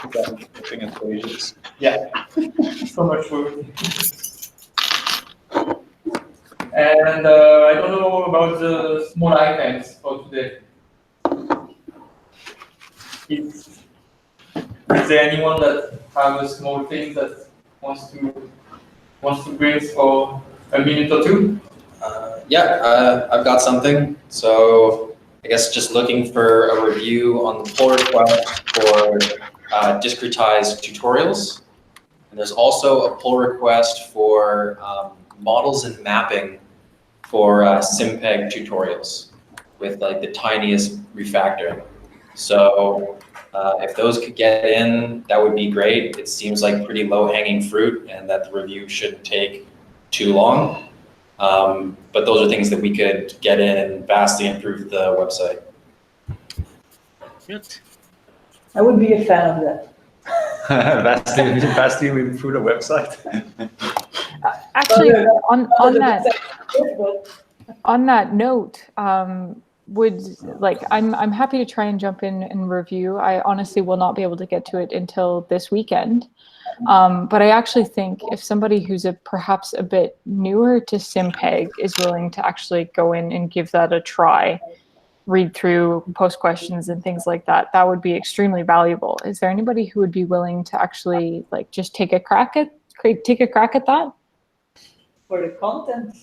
Thing equations. Yeah, so much work. And I don't know about the small items for today. Is there anyone that has a small thing that wants to bring for a minute or two? Yeah, I've got something. So I guess just looking for a review on the pull request for discretized tutorials. And there's also a pull request for models and mapping for SimPEG tutorials with like the tiniest refactoring. So if those could get in, that would be great. It seems like pretty low-hanging fruit and that the review shouldn't take too long. But those are things that we could get in and vastly improve the website. Good. I would be a fan of that. vastly improve the website. Actually, on that note, I'm happy to try and jump in and review. I honestly will not be able to get to it until this weekend. But I actually think if somebody who's perhaps a bit newer to SimPEG is willing to actually go in and give that a try, read through, post questions and things like that, that would be extremely valuable. Is there anybody who would be willing to actually like just take a crack at that? For the content,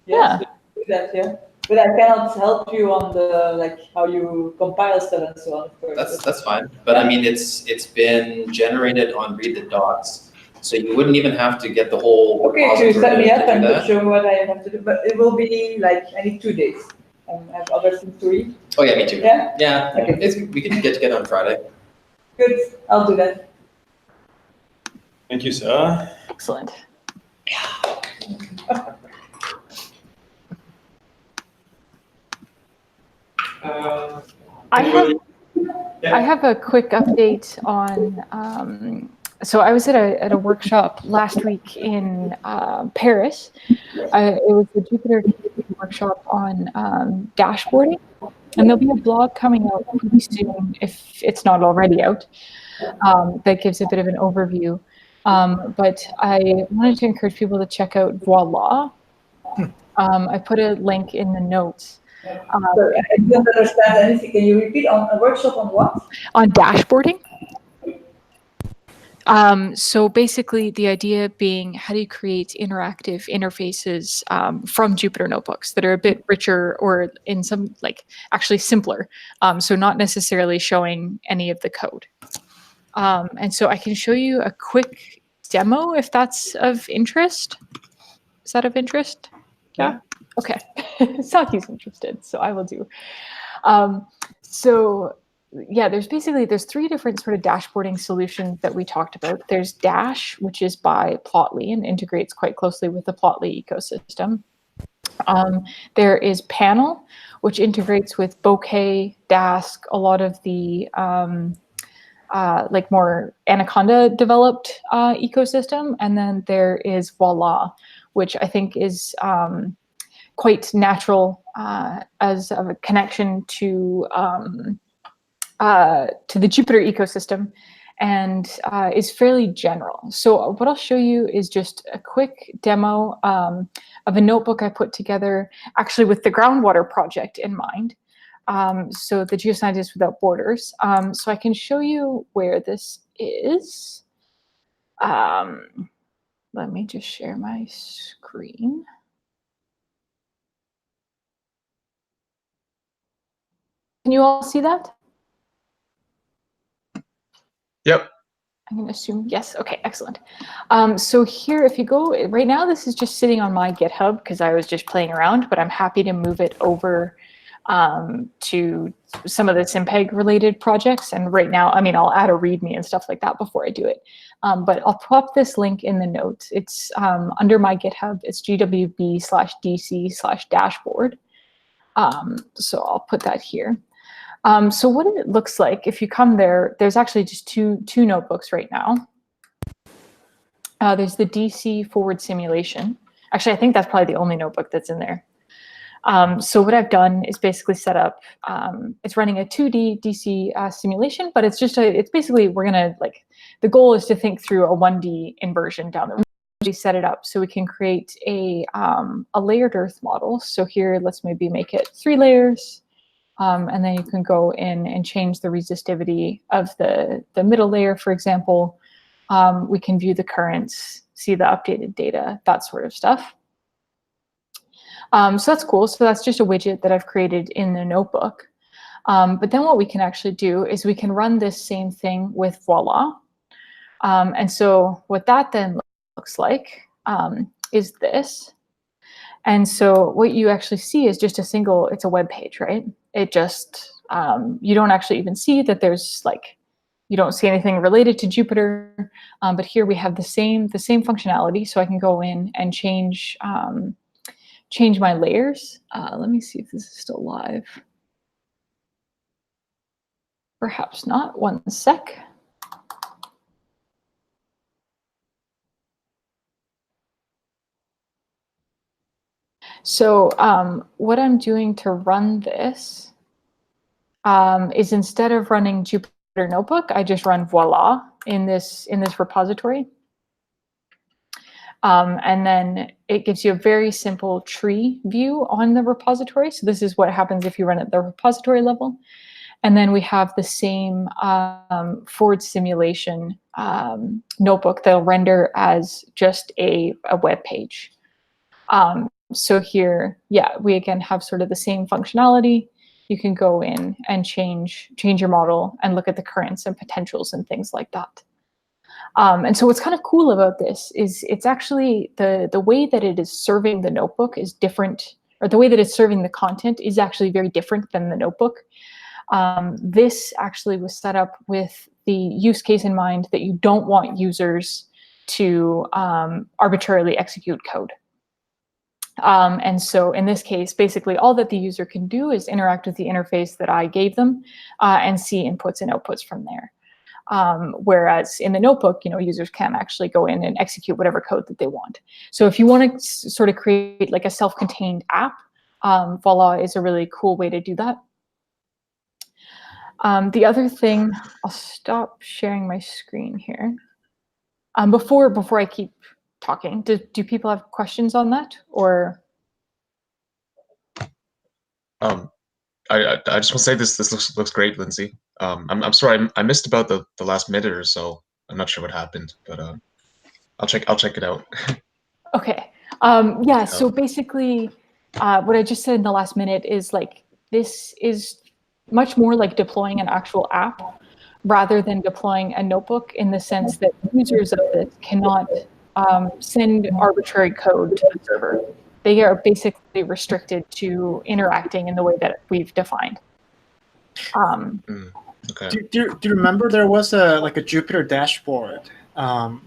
yes, yeah. Do that, yeah. But I cannot help you on the how you compile stuff and so on. Of course. That's fine. But I mean, it's been generated on Read the Docs, so you wouldn't even have to get the whole. Okay, so you set me up and could show what I have to do, but it will be like I need 2 days. I have other things to read. Oh yeah, me too. Yeah. Yeah. Okay. We can get together on Friday. Good. I'll do that. Thank you, sir. Excellent. I have a quick update on. So I was at a workshop last week in Paris. It was the Jupyter workshop on dashboarding, and there'll be a blog coming out pretty soon if it's not already out. That gives a bit of an overview. But I wanted to encourage people to check out Voila. I put a link in the notes. Sorry, I don't understand anything. Can you repeat on a workshop on what? On dashboarding. So basically the idea being how do you create interactive interfaces from Jupyter notebooks that are a bit richer or in some actually simpler. So not necessarily showing any of the code. And so I can show you a quick demo if that's of interest. Is that of interest? Yeah. Okay. Saki's interested, so I will do. So yeah, there's 3 different sort of dashboarding solutions that we talked about. There's Dash, which is by Plotly and integrates quite closely with the Plotly ecosystem. There is Panel, which integrates with Bokeh, Dask, a lot of the more Anaconda developed ecosystem. And then there is Voila, which I think is quite natural as a connection to the Jupyter ecosystem and is fairly general. So what I'll show you is just a quick demo of a notebook I put together actually with the groundwater project in mind. So the Geoscientists Without Borders. So I can show you where this is. Let me just share my screen. Can you all see that? Yep. I'm going to assume yes. Okay, excellent. So here, if you go, right now this is just sitting on my GitHub because I was just playing around, but I'm happy to move it over to some of the SimPEG related projects. And right now, I mean, I'll add a README and stuff like that before I do it. But I'll pop this link in the notes. It's under my GitHub. It's gwb/dc/dashboard. So I'll put that here. So what it looks like, if you come there, there's actually just two notebooks right now. There's the DC forward simulation. Actually, I think that's probably the only notebook that's in there. So what I've done is basically set up, it's running a 2D DC simulation, but it's basically, the goal is to think through a 1D inversion down the road. We set it up so we can create a layered Earth model. So here, let's maybe make it 3 layers. And then you can go in and change the resistivity of the middle layer, for example. We can view the currents, see the updated data, that sort of stuff. So that's cool. So that's just a widget that I've created in the notebook. But then what we can actually do is we can run this same thing with Voila. And so what that then looks like is this. And so what you actually see is just it's a web page, right? It just, you don't actually even see that there's you don't see anything related to Jupyter. But here we have the same functionality. So I can go in and change my layers. Let me see if this is still live. Perhaps not. 1 sec. So what I'm doing to run this is instead of running Jupyter Notebook, I just run Voila in this repository. And then it gives you a very simple tree view on the repository. So this is what happens if you run at the repository level. And then we have the same forward simulation notebook that'll render as just a web page. So here, yeah, we again have sort of the same functionality. You can go in and change your model and look at the currents and potentials and things like that. And so what's kind of cool about this is it's actually the way that it is serving the notebook is different, or the way that it's serving the content is actually very different than the notebook. This actually was set up with the use case in mind that you don't want users to arbitrarily execute code. And so in this case, basically all that the user can do is interact with the interface that I gave them and see inputs and outputs from there. Whereas in the notebook, users can actually go in and execute whatever code that they want. So if you want to sort of create like a self-contained app, Voila is a really cool way to do that. The other thing, I'll stop sharing my screen here. Before I keep talking, do people have questions on that, or? I just want to say this looks great, Lindsay. I'm sorry I missed about the last minute or so. I'm not sure what happened, but I'll check it out. Okay. Yeah. So basically, what I just said in the last minute is this is much more like deploying an actual app rather than deploying a notebook, in the sense that users of this cannot send arbitrary code to the server. They are basically restricted to interacting in the way that we've defined. Okay. Do you remember there was a Jupyter dashboard? Yeah,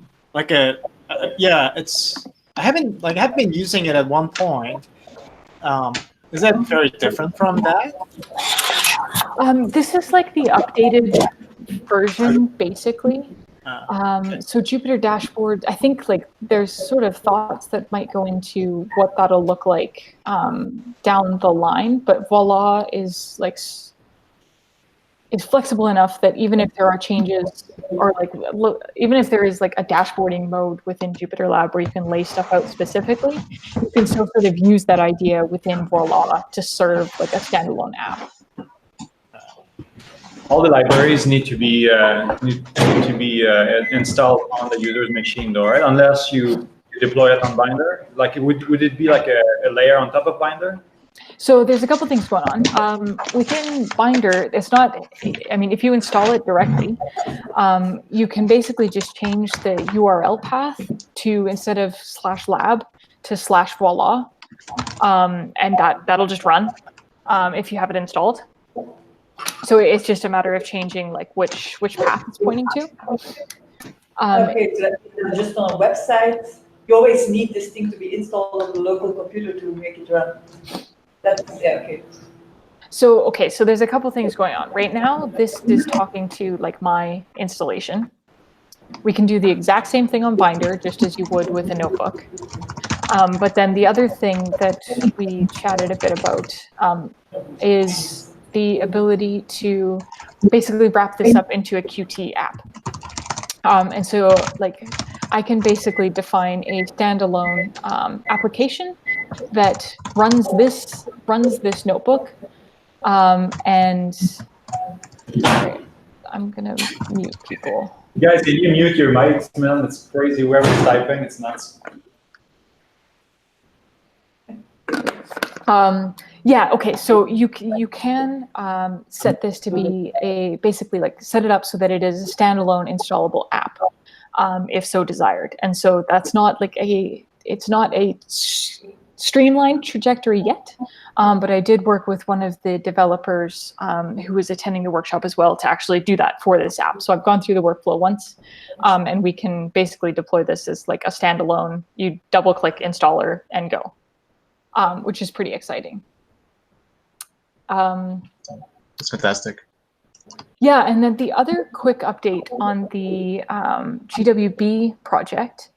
I haven't been using it at one point. Is that very different from that? This is like the updated version, basically. So Jupyter dashboard, I think there's sort of thoughts that might go into what that'll look like down the line, but Voila is flexible enough that even if there are changes, or even if there is a dashboarding mode within Jupyter Lab where you can lay stuff out specifically, you can still sort of use that idea within Voila to serve a standalone app. All the libraries need to be installed on the user's machine, though, right? Unless you deploy it on Binder. Would it be a layer on top of Binder? So there's a couple things going on. Within Binder, it's not, if you install it directly, you can basically just change the URL path to, instead of /lab, to /voila, and that'll just run if you have it installed. So it's just a matter of changing which path it's pointing to. Okay, so just on a website, you always need this thing to be installed on the local computer to make it run. Okay. So there's a couple things going on. Right now, this is talking to my installation. We can do the exact same thing on Binder, just as you would with a notebook. But then the other thing that we chatted a bit about is the ability to basically wrap this up into a Qt app. And so like I can basically define a standalone application that runs this notebook. And sorry, I'm gonna mute people. Guys, can you mute your mics, man? It's crazy. Whoever's typing, it's nuts. Yeah, okay, so you can set this to be basically like set it up so that it is a standalone installable app, if so desired. And so that's not like it's not a streamlined trajectory yet, but I did work with one of the developers who was attending the workshop as well to actually do that for this app. So I've gone through the workflow once, and we can basically deploy this as like a standalone, you double click installer and go. Which is pretty exciting. That's fantastic. Yeah, and then the other quick update on the GWB project,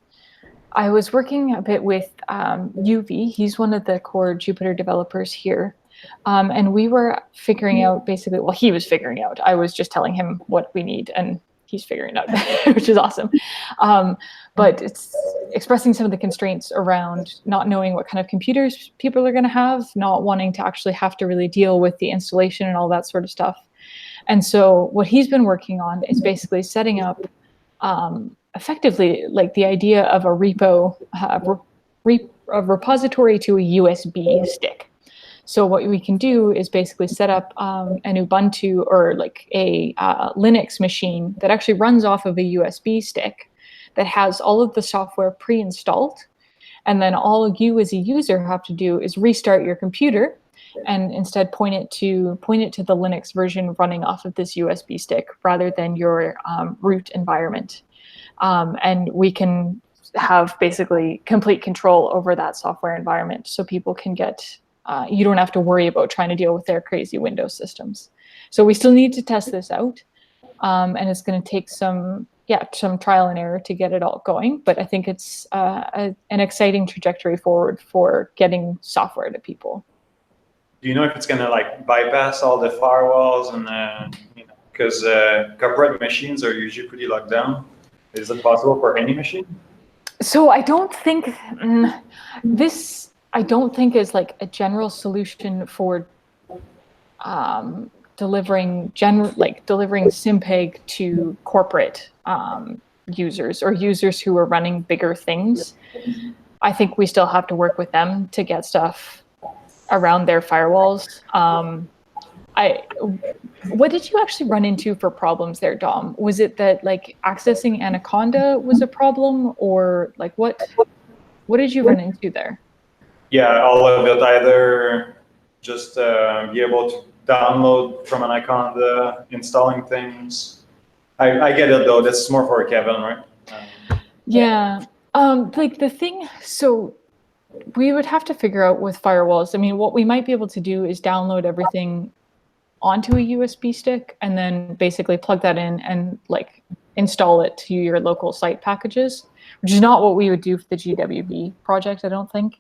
I was working a bit with UV. He's one of the core Jupyter developers here. And we were figuring out basically, well, he was figuring out. I was just telling him what we need, and he's figuring it out, which is awesome. But it's expressing some of the constraints around not knowing what kind of computers people are going to have, not wanting to actually have to really deal with the installation and all that sort of stuff. And so what he's been working on is basically setting up effectively like the idea of a repo, a repository to a USB stick. So what we can do is basically set up an Ubuntu or like a Linux machine that actually runs off of a USB stick that has all of the software pre-installed. And then all you as a user have to do is restart your computer and instead point it to the Linux version running off of this USB stick rather than your root environment. And we can have basically complete control over that software environment so people can get you don't have to worry about trying to deal with their crazy Windows systems. So we still need to test this out, and it's going to take some trial and error to get it all going. But I think it's an exciting trajectory forward for getting software to people. Do you know if it's going to like bypass all the firewalls and because corporate machines are usually pretty locked down? Is it possible for any machine? So I don't think this. I don't think is like a general solution for delivering SimPEG to corporate users or users who are running bigger things. I think we still have to work with them to get stuff around their firewalls. What did you actually run into for problems there, Dom? Was it that like accessing Anaconda was a problem, or like what did you run into there? Yeah, all of it. Either just be able to download from Anaconda, installing things. I get it though. That's more for Kevin, right? Yeah. Like the thing. So we would have to figure out with firewalls. I mean, what we might be able to do is download everything onto a USB stick and then basically plug that in and like install it to your local site packages, which is not what we would do for the GWB project, I don't think.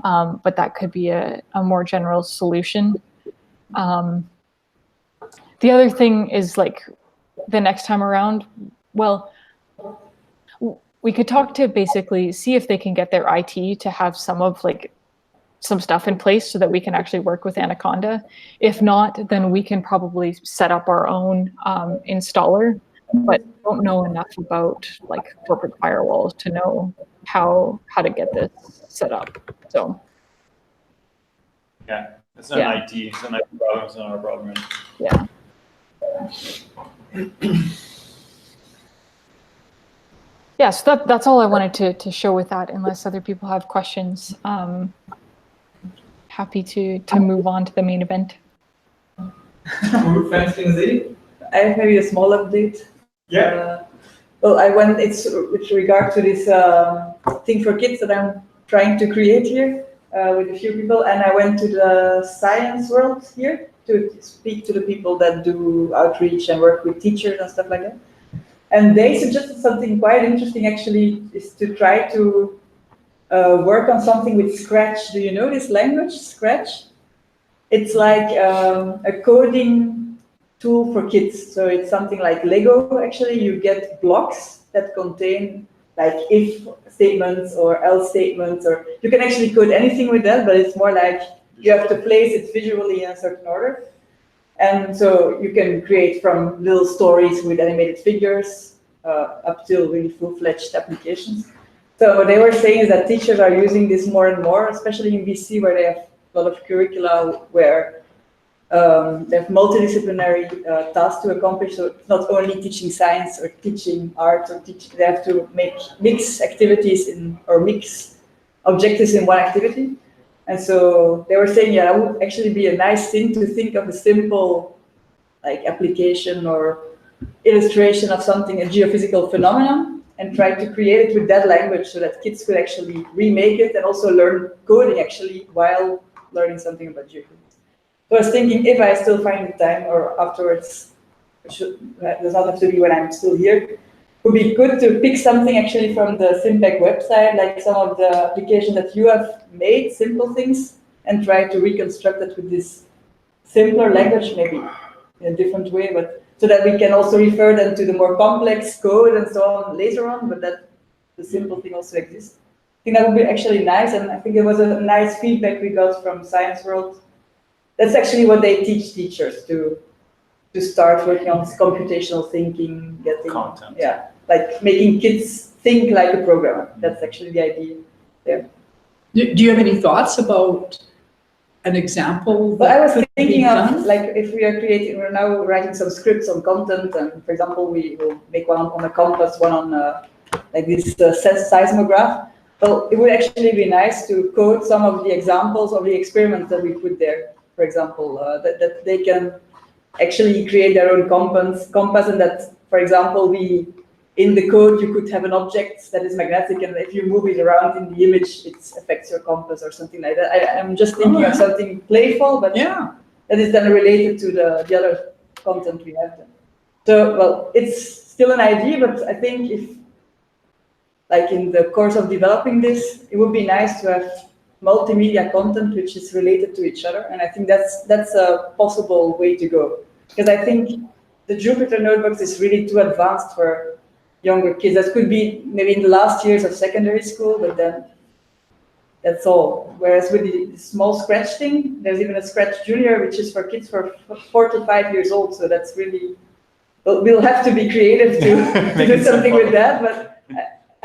But that could be a more general solution. The other thing is like the next time around, well, we could talk to basically see if they can get their IT to have some stuff in place so that we can actually work with Anaconda. If not, then we can probably set up our own installer, but don't know enough about like corporate firewalls to know how to get this set up. So yeah, it's an IT. It's an IT problem. It's not our problem. Right? Yeah. Yeah, so that's all I wanted to show with that, unless other people have questions. Happy to move on to the main event. Thanks, Lindsay. I have maybe a small update. Yeah. Well, it's with regard to this thing for kids that I'm trying to create here with a few people, and I went to the science world here to speak to the people that do outreach and work with teachers and stuff like that. And they suggested something quite interesting, actually, is to try to work on something with Scratch. Do you know this language, Scratch? It's like a coding tool for kids. So it's something like Lego, actually. You get blocks that contain like if statements or else statements, or you can actually code anything with that, but it's more like you have to place it visually in a certain order. And so you can create from little stories with animated figures up to really full-fledged applications. So they were saying is that teachers are using this more and more, especially in BC, where they have a lot of curricula where they have multidisciplinary tasks to accomplish. So it's not only teaching science or teaching art or they have to mix activities or mix objectives in one activity. And so they were saying, yeah, that would actually be a nice thing to think of a simple like application or illustration of something, a geophysical phenomenon, and try to create it with that language so that kids could actually remake it and also learn coding actually while learning something about geophysics. So I was thinking, if I still find the time or afterwards, does not have to be when I'm still here, it would be good to pick something actually from the SimPEG website, like some of the applications that you have made, simple things, and try to reconstruct it with this simpler language, maybe in a different way, but so that we can also refer them to the more complex code and so on later on, but that the simple thing also exists. I think that would be actually nice, and I think it was a nice feedback we got from Science World. That's actually what they teach teachers to start working on this computational thinking, getting Content. Yeah, like making kids think like a programmer. That's actually the idea there. Do you have any thoughts about an example? But I was thinking of, like, if we're now writing some scripts on content, and for example, we will make one on a compass, one on like this seismograph. Well, it would actually be nice to code some of the examples of the experiments that we put there. For example, that they can actually create their own compass, and that, for example, in the code you could have an object that is magnetic, and if you move it around in the image, it affects your compass or something like that. I'm just thinking of something playful, but yeah, that is then related to the other content we have then. So, well, it's still an idea, but I think if, like in the course of developing this, it would be nice to have multimedia content which is related to each other, and I think that's a possible way to go. Because I think the Jupyter notebooks is really too advanced for younger kids. That could be maybe in the last years of secondary school, but then that's all. Whereas with the small Scratch thing, there's even a Scratch Junior, which is for kids for 4 to 5 years old. So that's really, well, we'll have to be creative to do something with that. But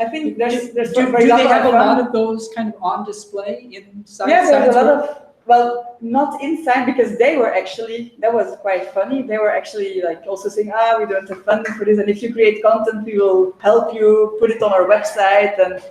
I think there's do for they example, have a lot of those kind of on display inside? Yeah, there's a lot World? of, well, not inside, because they were actually, that was quite funny. They were actually like also saying, we don't have funding for this, and if you create content, we will help you put it on our website and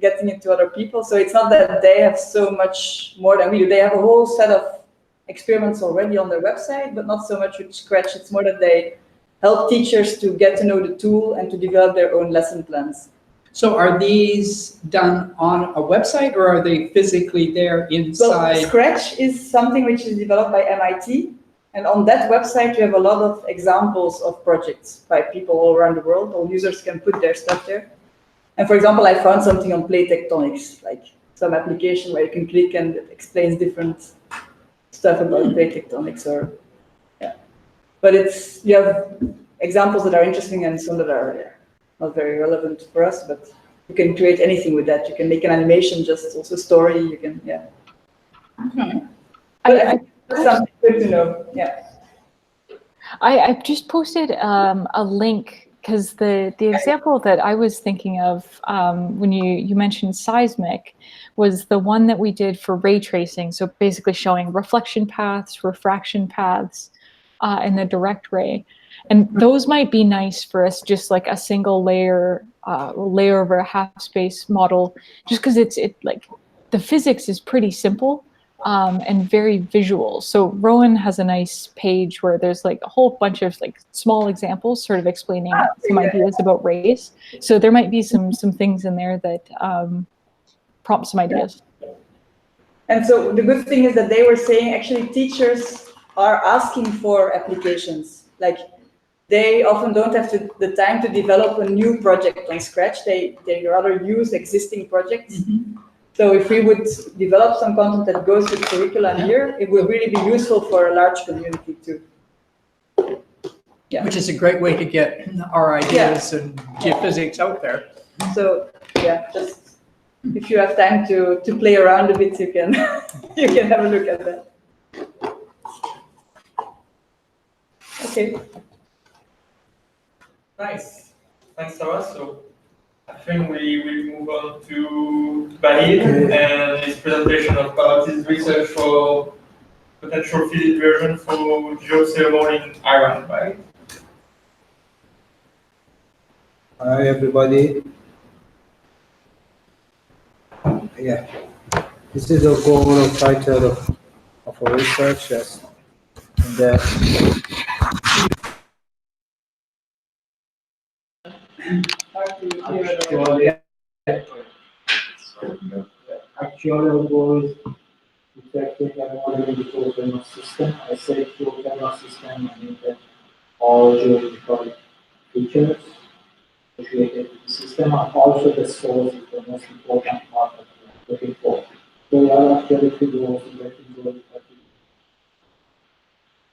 getting it to other people. So it's not that they have so much more than we do. They have a whole set of experiments already on their website, but not so much with Scratch. It's more that they help teachers to get to know the tool and to develop their own lesson plans. So are these done on a website, or are they physically there inside? Well, Scratch is something which is developed by MIT. And on that website, you have a lot of examples of projects by people all around the world. All users can put their stuff there. And for example, I found something on plate tectonics, like some application where you can click and it explains different stuff about plate tectonics, or yeah. But you have examples that are interesting and some that are not very relevant for us, but you can create anything with that. You can make an animation, just also story, you can, yeah. Okay. I think that's something good to know, yeah. I've just posted a link, because the example that I was thinking of when you mentioned seismic was the one that we did for ray tracing. So basically showing reflection paths, refraction paths, in the direct ray. And those might be nice for us, just like a single layer over a half space model, just because it's like the physics is pretty simple. And very visual. So Rowan has a nice page where there's like a whole bunch of like small examples sort of explaining some ideas about rays. So there might be some things in there that prompt some ideas. And so the good thing is that they were saying actually teachers are asking for applications. Like they often don't have the time to develop a new project from scratch. They rather use existing projects. So if we would develop some content that goes with curriculum here, it would really be useful for a large community too. Yeah. Which is a great way to get our ideas and geophysics out there. So yeah, just if you have time to play around a bit, you can you can have a look at that. Okay. Nice. Thanks, Sarah. So I think we will move on to Bahir and his presentation about his research for potential fitted version for geothermal in Iran, right? Hi everybody. Yeah, this is a goal or title of our research. Yes, and actually our goal is detecting and modeling the geothermal system. I say geothermal system, I mean that all geological features associated with the system, and also the source is the most important part of looking for. So we are actually two goals in the geological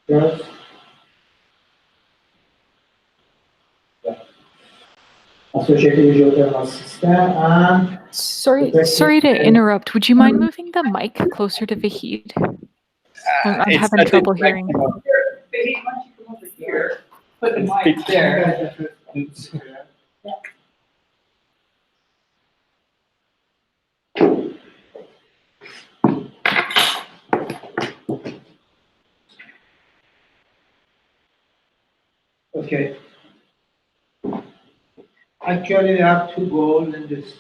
features. Associated with geothermal system and Sorry to interrupt. Would you mind moving the mic closer to Vahid? I'm having trouble hearing. Vahid, why don't you come over here? Put the mic there. okay. Actually, we have two goals in this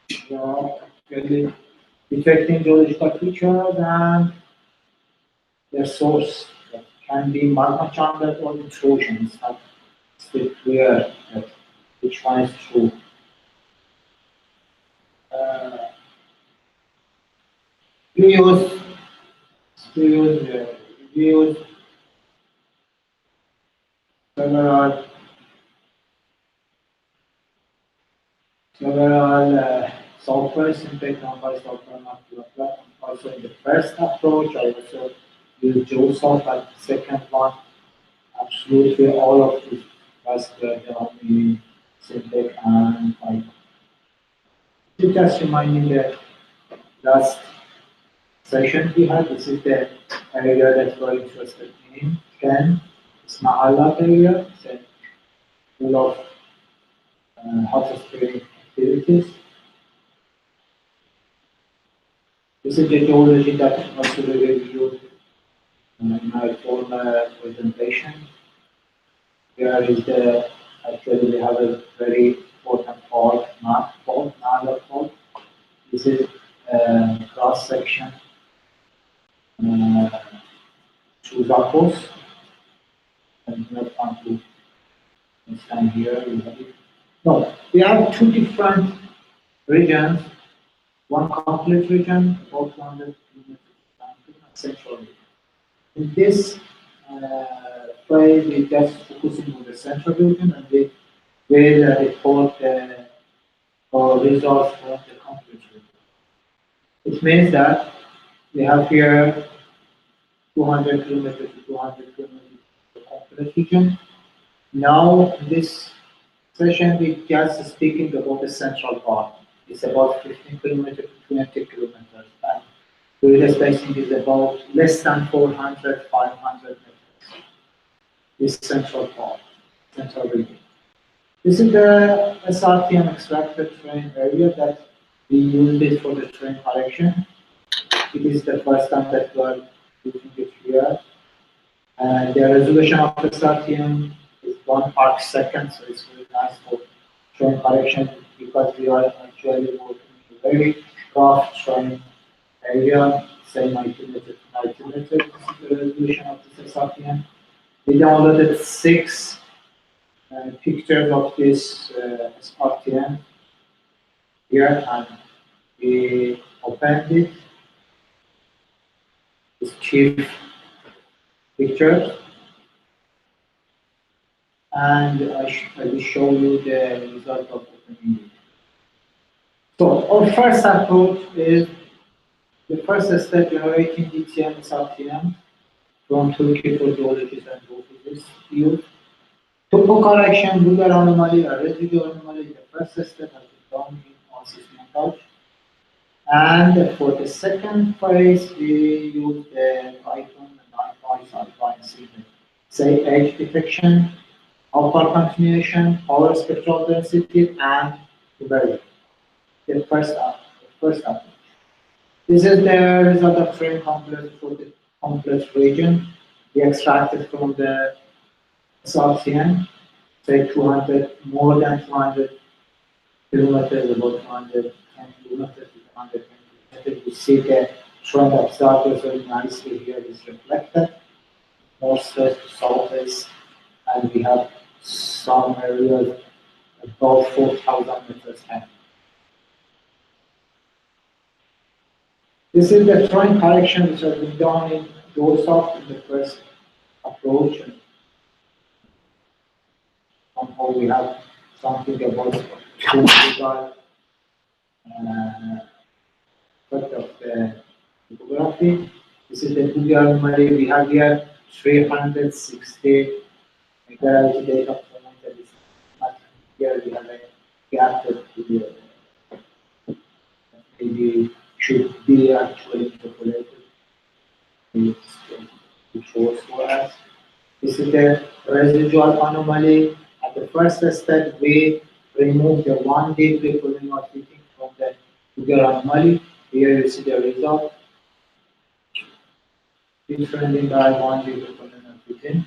job. Actually, detecting geological features and their source that can be magma chambers or intrusions. Not still clear that which one is true. Uh, we use we use several software, SimPEG numbers, software, also in the first approach, I also use GeoSci as the second one. Absolutely all of this was done in SimPEG and Python. You just remind me that last session we had, this is the area that we're interested in. Then it's Mahalat area, it's full of hot spring activities. This is the geology that also we reviewed in my former presentation. Here is the, actually we have a very important fault, Nala fault. This is a cross section through Zakos, and not onto this time here. No, we have two different regions. One complete region, about 200 kilometers, central region. In this phase, we just focusing on the central region and we will report our results from the complete region. It means that we have here 200 kilometers to 200 kilometers of complete region. Now, in this session, we just speaking about the central part. It's about 15 kilometers to 20 kilometers. And the spacing is about less than 400, 500 meters. This central part, central region. This is the SRTM extracted terrain area that we used it for the terrain correction. It is the first time that we are using it here. And the resolution of the SRTM is 1 arc-second, so it's very nice for terrain correction because we are actually working in a very rough terrain area, say 90 meters to 90 meters. This is the resolution of this SRTM. We downloaded 6 pictures of this SRTM here, and we opened it. This chief picture. and I will show you the result of opening it. So our first approach is the first step, generating DTM subTM from Turkey for geologists and geophysicists use. Topo correction, Google anomaly, or residual anomaly, the first step has been done in OSIS method. And for the second phase, we use the Python and NumPy side-by-side, say edge detection, alpha continuation, power spectral density, and conversion. The first approach. This is the result of frame complex for the complex region. We extracted from the SRCN, say 200, more than 200 kilometers, about 210 kilometers to 220 kilometers. You see the trend of starters very nicely here is reflected. North west to southwest, and we have some areas above 4,000 meters high. This is the terrain correction which has been done in GeoSci in the first approach. And somehow we have something about physical part of the topography. This is the Google anomaly. We have here 360 gravity data point that is not here. We have a gap that maybe should be actually interpolated. It shows for us. This is the residual anomaly. At the first step, we remove the 1D precolonial fitting from the Google anomaly. Here you see the result. Different by 1D precolonial fitting.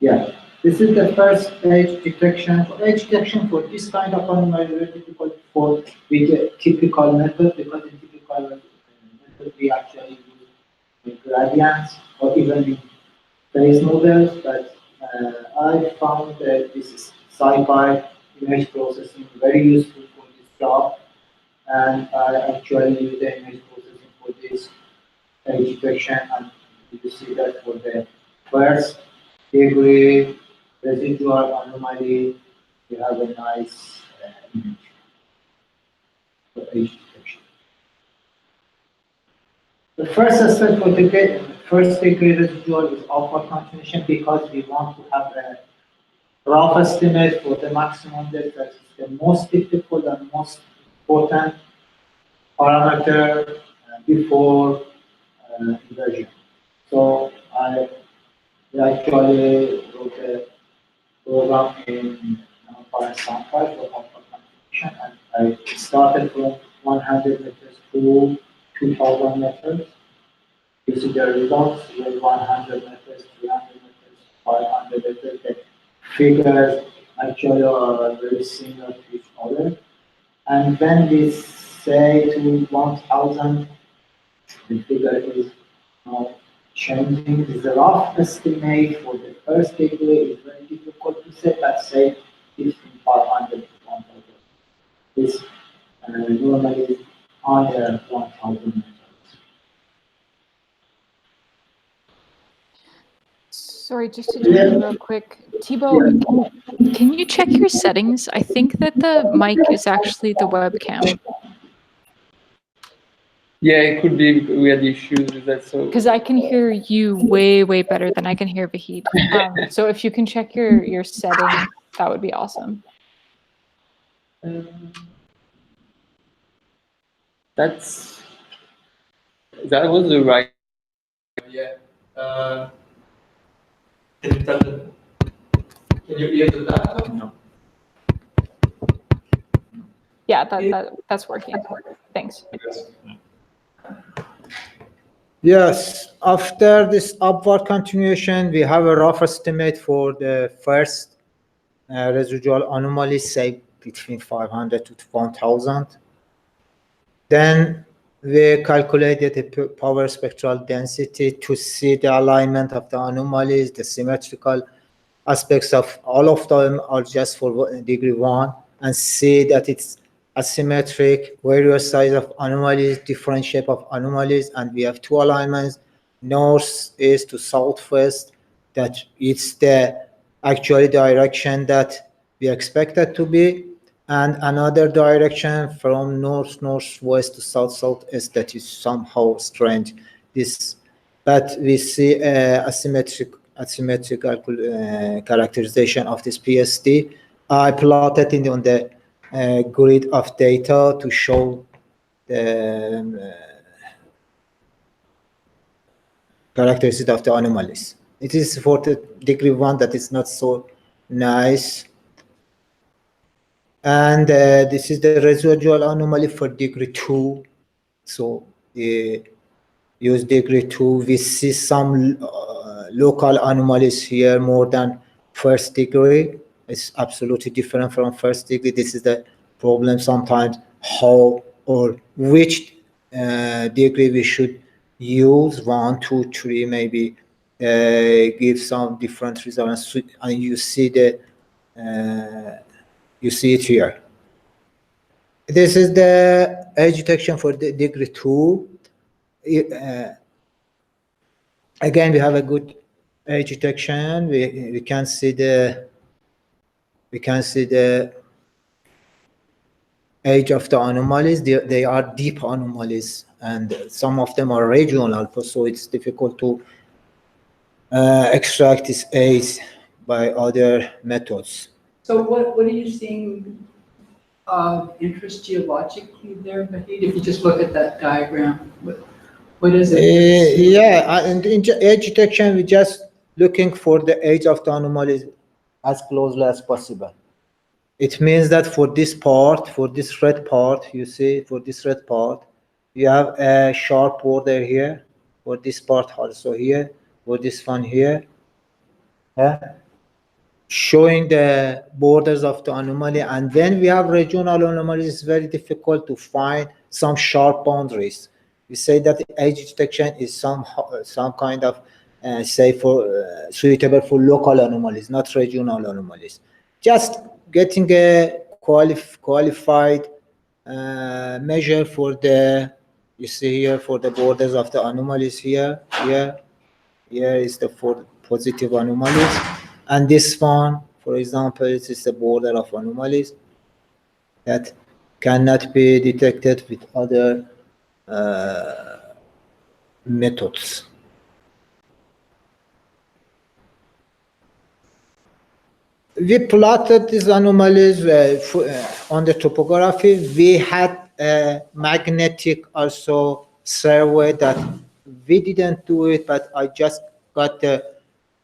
Yeah, this is the first edge detection. Edge detection for this kind of anomaly is very difficult for with a typical method, because in typical method we actually use gradients or even with phase models. But I found that this is sci-fi image processing very useful for this job, and I actually use the image processing for this edge detection, and you see that for the first degree residual anomaly, we have a nice image for edge detection. The first step for the first degree residual is alpha continuation, because we want to have a rough estimate for the maximum depth. That is the most difficult and most important parameter before inversion. So I actually wrote a program in SimPEG for alpha continuation, and I started from 100 meters to 2,000 meters. You see the results with 100 meters, 300 meters, 500 meters. The figures actually are very similar to each other. And when we say to 1,000, the figure is changing. The rough estimate for the first degree is very difficult to say. Let's say between 500 to 1,000. This normally is under 1,000 meters. Sorry, just to jump in real quick. Thibaut, can you check your settings? I think that the mic is actually the webcam. Yeah, it could be because we had issues with that. So Because I can hear you way, way better than I can hear Vahid. So if you can check your setting, that would be awesome. that was the right. Yeah. Can you tell them? Can you hear the data? No. Yeah, that's working. Thanks. Yes, after this upward continuation, we have a rough estimate for the first residual anomaly, say between 500 to 1,000. Then we calculated the power spectral density to see the alignment of the anomalies, the symmetrical aspects of all of them are just for degree 1, and see that it's asymmetric, various size of anomalies, different shape of anomalies, and we have two alignments, north east to southwest, that it's the actually direction that we expected to be, and another direction from northwest to southeast that is somehow strange. This, but we see asymmetrical characterization of this PSD. I plotted it on the grid of data to show the characteristic of the anomalies. It is for the degree 1 that is not so nice. And this is the residual anomaly for degree 2. So use degree 2. We see some local anomalies here more than first degree. It's absolutely different from first degree. This is the problem sometimes, how or which degree we should use, 1, 2, 3, maybe give some different results. And you see it here. This is the edge detection for the degree 2. Again, we have a good edge detection. We can see the age of the anomalies. They are deep anomalies, and some of them are regional alpha, so it's difficult to extract this age by other methods. So what are you seeing of interest geologically there, Vahid? If you just look at that diagram, what is it? Yeah, and in age detection, we're just looking for the age of the anomalies as closely as possible. It means that for this part, for this red part, you see, for this red part, you have a sharp border here, for this part also here, for this one here, showing the borders of the anomaly. And when we have regional anomalies, it's very difficult to find some sharp boundaries. We say that age detection is some kind of suitable for local anomalies, not regional anomalies. Just getting a qualified measure for the, you see here, for the borders of the anomalies here is the for positive anomalies, and this one, for example, it is the border of anomalies that cannot be detected with other methods. We plotted these anomalies on the topography. We had a magnetic also survey that we didn't do it, but I just got the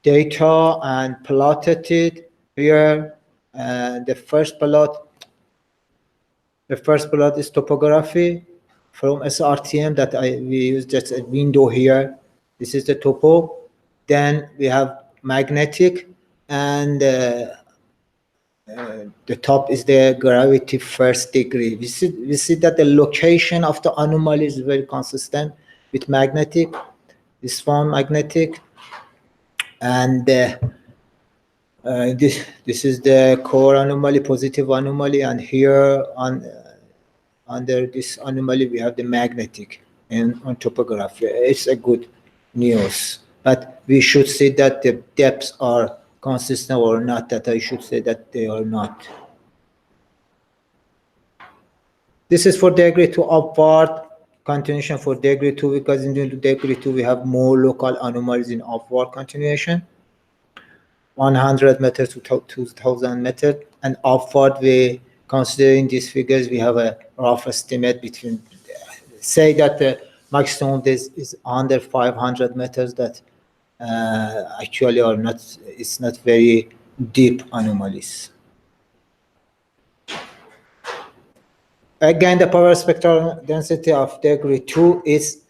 data and plotted it here. The first plot is topography from SRTM that we use just a window here. This is the topo. Then we have magnetic, and the top is the gravity first degree. We see that the location of the anomaly is very consistent with magnetic. This one magnetic, and this is the core anomaly, positive anomaly, and here under this anomaly we have the magnetic and on topography. It's a good news, but we should say that the depths are consistent or not, that I should say that they are not. This is for degree 2 upward continuation for degree 2, because in degree 2 we have more local anomalies in upward continuation, 100 meters to 2000 meters, and upward we, considering these figures, we have a rough estimate between, say that the maximum is under 500 meters, that actually are not, it's not very deep anomalies. Again, the power spectral density of degree 2 is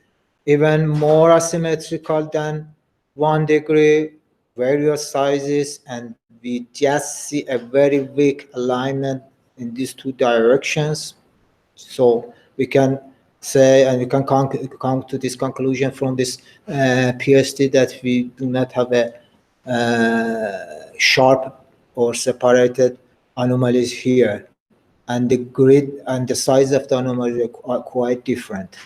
even more asymmetrical than 1 degree, various sizes, and we just see a very weak alignment in these two directions. So we can say, and we can come to this conclusion from this PSD, that we do not have a sharp or separated anomalies here, and the grid and the size of the anomaly are quite different.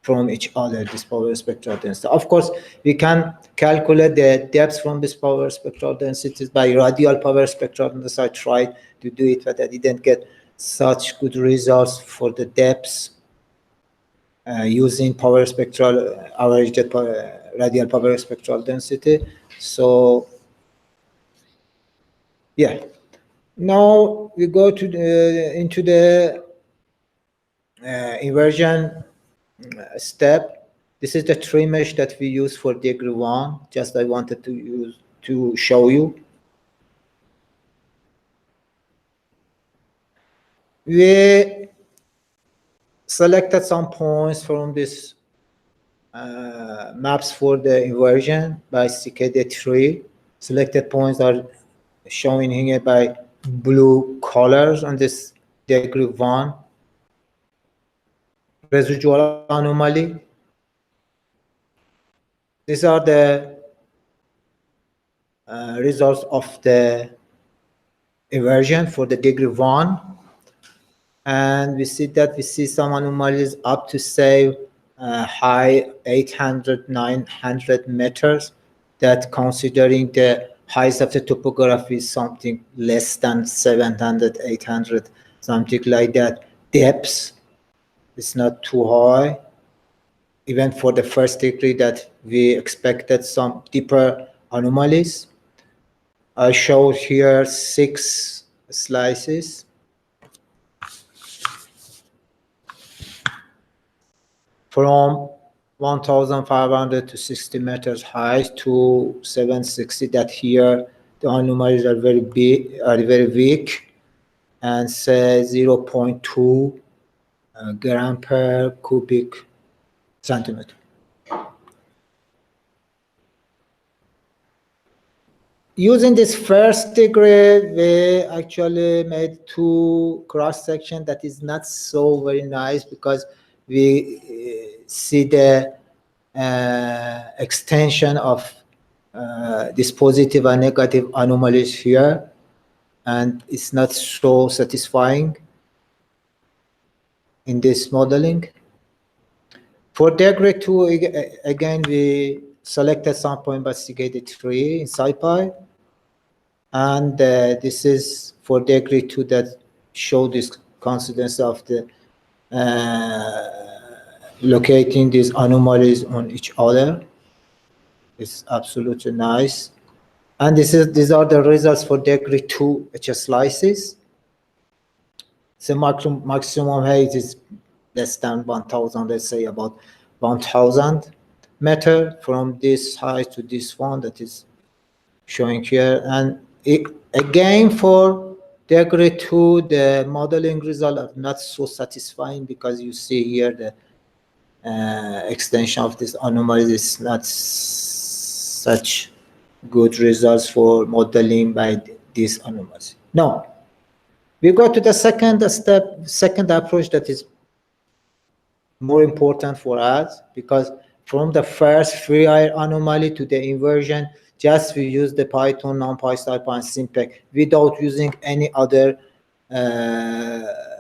from each other, this power spectral density. Of course, we can calculate the depth from this power spectral densities by radial power spectral density. I tried to do it, but I didn't get such good results for the depths using power spectral, averaged radial power spectral density. So, yeah. Now we go to into the inversion step. This is the tree mesh that we use for degree 1. Just I wanted to show you. We selected some points from this maps for the inversion by CKD tree. Selected points are shown here by blue colors on this degree 1 residual anomaly. These are the results of the inversion for the degree 1, and we see some anomalies up to say high 800, 900 meters, that considering the height of the topography is something less than 700, 800, something like that. Depths is not too high. Even for the first degree that we expected some deeper anomalies. I showed here 6 slices. From 1,500 to 60 meters high to 760, that here the anomalies are very big, are very weak, and say 0.2 gram per cubic centimeter. Using this first degree, we actually made 2 cross section that is not so very nice, because we see the extension of this positive and negative anomalies here, and it's not so satisfying in this modeling. For degree 2, again, we selected sample investigated 3 in SciPy. And this is for degree 2 that show this coincidence of the locating these anomalies on each other. It's absolutely nice. And these are the results for degree 2 HS slices. The maximum height is less than 1,000, let's say about 1,000 meter from this height to this one that is showing here. And again, for degree 2, the modeling results are not so satisfying, because you see here the extension of this anomaly is not such good results for modeling by these anomalies. Now, we go to the second step, second approach that is more important for us, because from the first free air anomaly to the inversion, just we use the Python, NumPy, SciPy, and SimPEG without using any other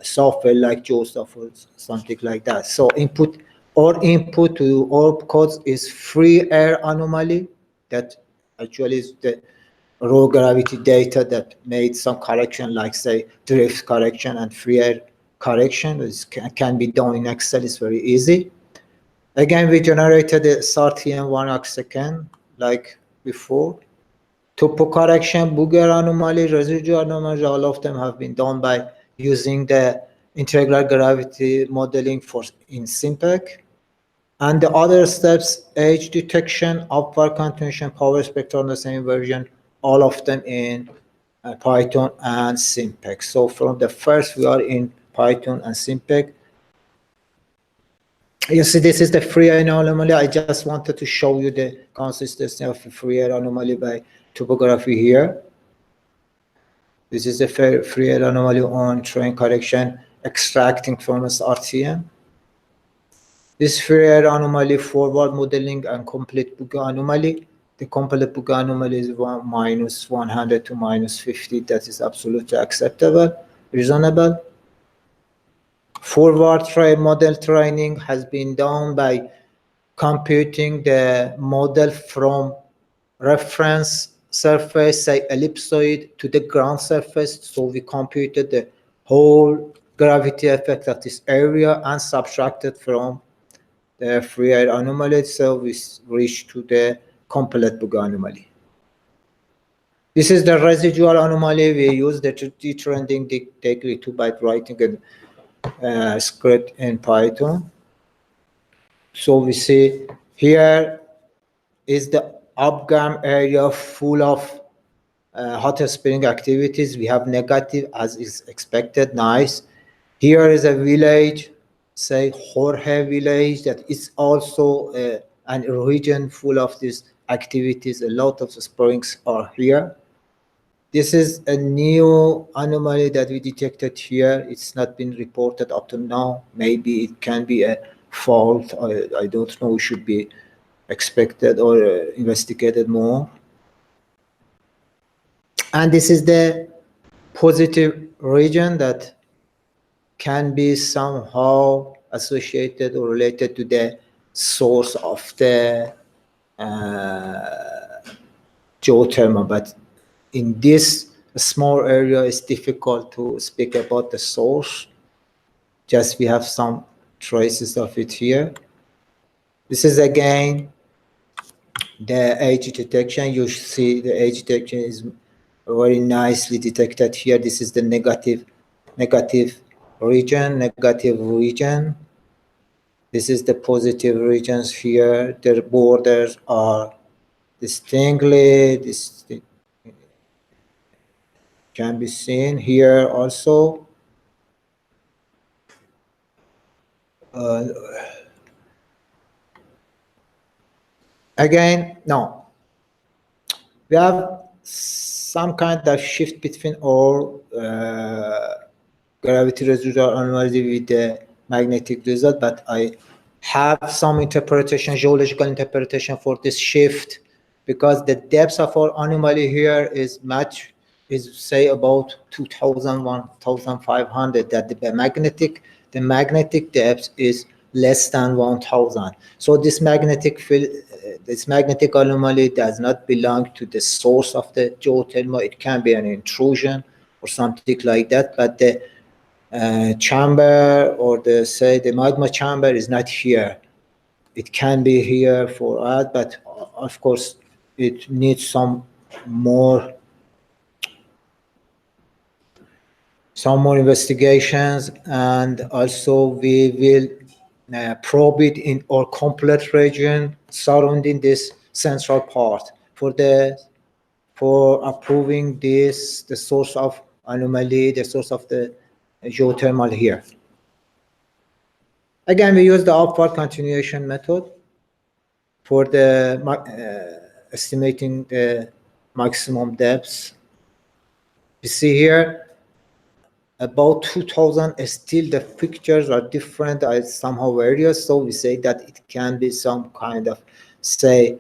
software like GeoSci or something like that. So our input to our codes is free air anomaly, that actually is the raw gravity data that made some correction, like say drift correction and free air correction. It can be done in Excel, it's very easy. Again, we generated a SRTM 1 arcsecond like before. Topo correction, Booger anomaly, residual anomaly, all of them have been done by using the integral gravity modeling in SimPEG. And the other steps, age detection, upward continuation, power spectral, the same version, all of them in Python and SimPEG. So from the first, we are in Python and SimPEG. You see, this is the free air anomaly. I just wanted to show you the consistency of the free air anomaly by topography here. This is a free air anomaly on train correction extracting from SRTM. This free air anomaly forward modeling and complete Booger anomaly. The complete Booger anomaly is minus 100 to minus 50. That is absolutely acceptable, reasonable. Forward model training has been done by computing the model from reference surface, say ellipsoid, to the ground surface. So we computed the whole gravity effect of this area and subtracted from the free air anomaly. So we reached to the complete bug anomaly. This is the residual anomaly. We use the detrending degree 2 by writing a script in Python. So we see here is the upgam area full of hot spring activities. We have negative as is expected, nice. Here is a village, say Jorge village, that is also an region full of these activities. A lot of springs are here. This is a new anomaly that we detected here. It's not been reported up to now. Maybe it can be a fault. I don't know. It should be expected or investigated more. And this is the positive region that can be somehow associated or related to the source of the geothermal. But in this small area, it's difficult to speak about the source. Just we have some traces of it here. This is again the age detection. You see the age detection is very nicely detected here. This is the negative region. This is the positive regions here. Their borders are distinctly can be seen here also. Again, no. We have some kind of shift between our gravity residual anomaly with the magnetic result, but I have some interpretation, geological interpretation for this shift, because the depth of our anomaly here is say about 2000, 1500, that the magnetic depth is less than 1000. So this magnetic field, this magnetic anomaly does not belong to the source of the geothermal. It can be an intrusion or something like that, but the chamber or the magma chamber is not here. It can be here for us, but of course it needs some more investigations, and also we will probe it in our complete region surrounding this central part for approving this, the source of anomaly, the source of the geothermal here. Again, we use the upward continuation method for the estimating the maximum depths. You see here about 2000, still the pictures are different, somehow various, so we say that it can be some kind of, say,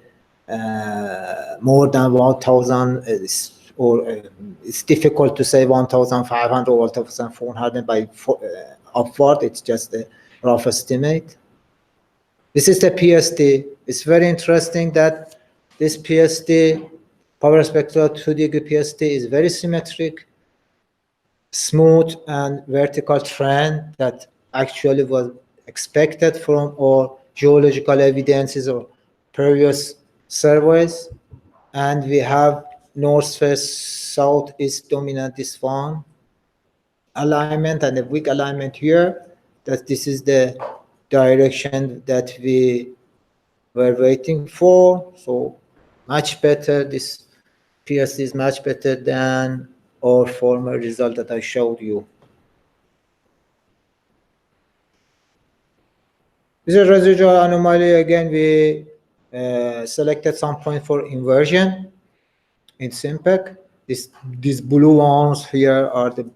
more than 1000, or it's difficult to say 1500 or 1400 by upward. It's just a rough estimate. This is the PSD. It's very interesting that this PSD, power spectral 2-degree PSD, is very symmetric, smooth and vertical trend that actually was expected from our geological evidences or previous surveys. And we have north-west, southeast dominant, this one alignment, and a weak alignment here, that this is the direction that we were waiting for. So much better, this PSD is much better than our former result that I showed you. This is a residual anomaly. Again, we selected some point for inversion in SimPEG. These blue ones here are the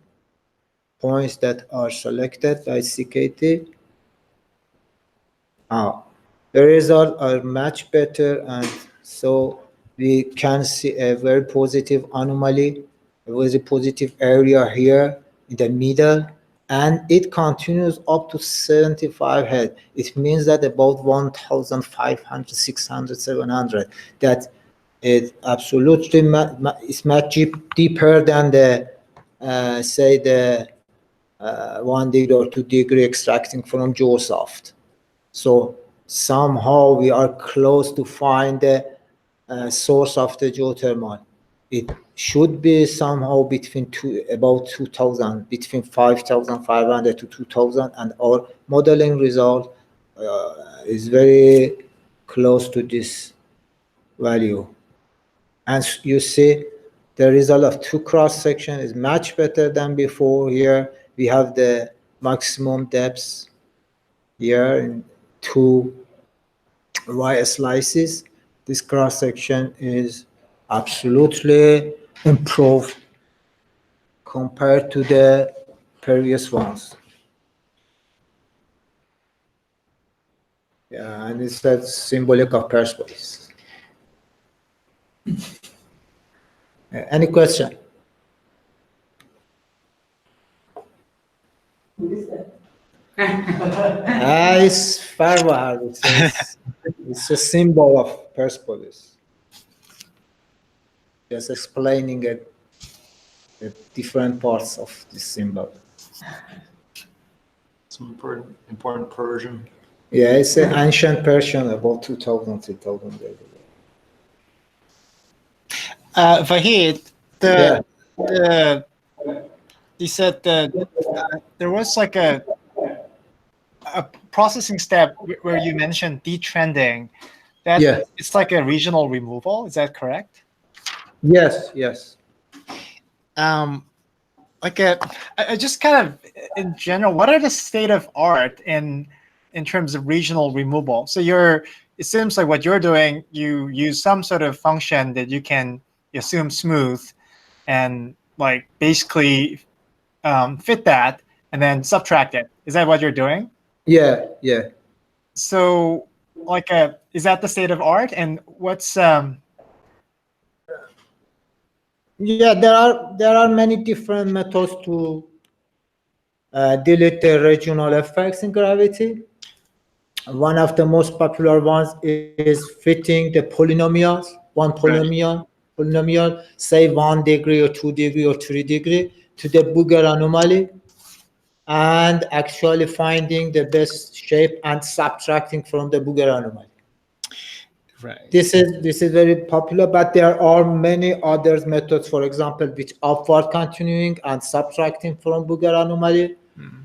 points that are selected by CKT. The results are much better, and so we can see a very positive anomaly. There was a positive area here in the middle, and it continues up to 75 head. It means that about 1,500, 600, 700. That it absolutely is much deeper than the say the 1 degree or 2 degree extracting from GeoSoft. So somehow we are close to find the source of the geothermal. It should be somehow between about 2,000, between 5,500 to 2,000, and our modeling result is very close to this value. And you see, the result of 2 cross section is much better than before. Here we have the maximum depths here in 2 Y slices. This cross section is absolutely improved compared to the previous ones. Yeah, and it's that symbolic of Persepolis. Any question? It's Farwahar. It's a symbol of Persepolis. Just explaining the different parts of this symbol. Some important Persian. Yeah, it's an ancient Persian, about 2,000, 3,000 years ago. Vahid, you said that there was like a processing step where you mentioned detrending. That Yes. It's like a regional removal. Is that correct? Yes, yes. I just kind of, in general, what are the state of art in terms of regional removal? So it seems like what you're doing, you use some sort of function that you can assume smooth, and like basically fit that and then subtract it. Is that what you're doing? Yeah, yeah. So is that the state of art? And what's Yeah, there are many different methods to delete the regional effects in gravity. One of the most popular ones is fitting the polynomials, one polynomial, say 1 degree or 2 degree or 3 degree, to the Booger anomaly, and actually finding the best shape and subtracting from the Booger anomaly. Right. This is very popular, but there are many other methods, for example, with upward continuing and subtracting from Booger anomaly,